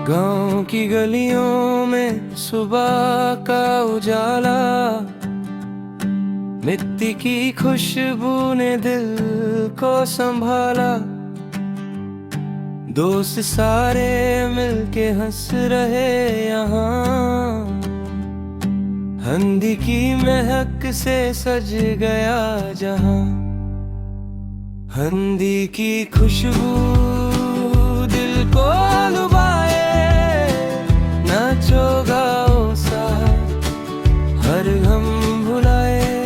गांव की गलियों में सुबह का उजाला, मिट्टी की खुशबू ने दिल को संभाला। दोस्त सारे मिलके हंस रहे यहाँ, हल्दी की महक से सज गया जहाँ। हल्दी की खुशबू दिल को लुभाए, नाचो गाओ साथ हर गम भुलाए।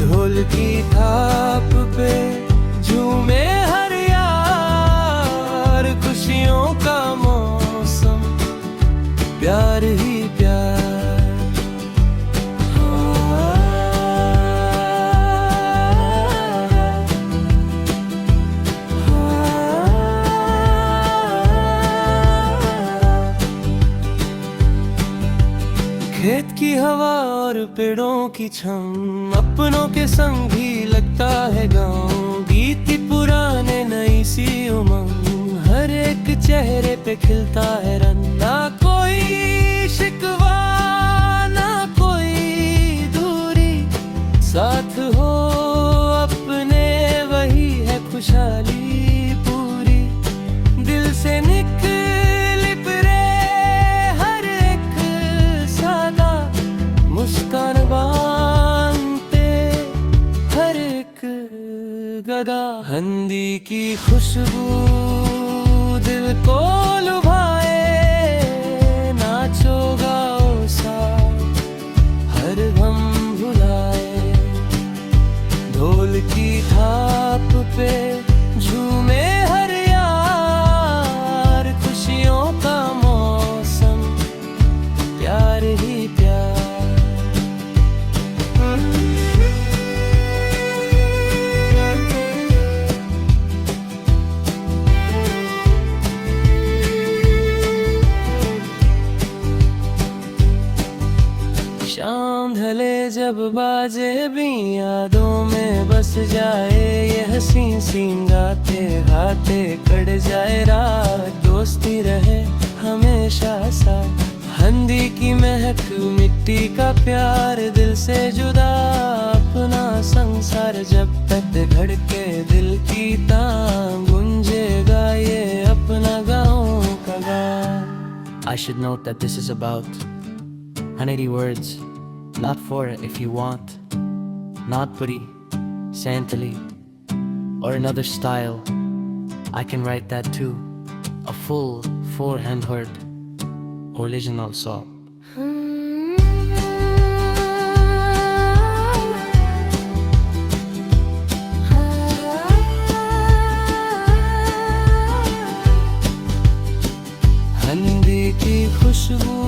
ढोल की थाप पे झूमे हर यार, खुशियों का मौसम प्यार ही प्यार। खेत की हवा और पेड़ों की छम, अपनों के संग भी लगता है गाँव। गीत पुराने नई सी उमंग, हर एक चेहरे पे खिलता है रंग। ना कोई शिकवा ना कोई दूरी, साथ हो अपने वही है खुशहाली पूरी। दिल से निकली परे हर एक सादा, मुस्कान बांधते हर एक गदा। हल्दी की खुशबू दिल को लुभाए, नाचो गाओ साथ हर गम भुलाए। ढोल की थाप पे झूमे हर यार, खुशियों का मौसम प्यार ही प्यार। शाम ढले जब बाजे भी यादों में बस जाए, ये हंसी सीन गाते गाते कट जाए रात। दोस्ती रहे हमेशा साथ, हल्दी की महक मिट्टी का प्यार, दिल से जुदा अपना संसार। जब तक धड़के दिल की तान, गुंजेगा ये अपना गाँव का गान। I should note that this is about 180 words, not 4 if you want, not Puri, Santali, or another style. I can write that too, a full 4-hand word original song. हल्दी की खुशबू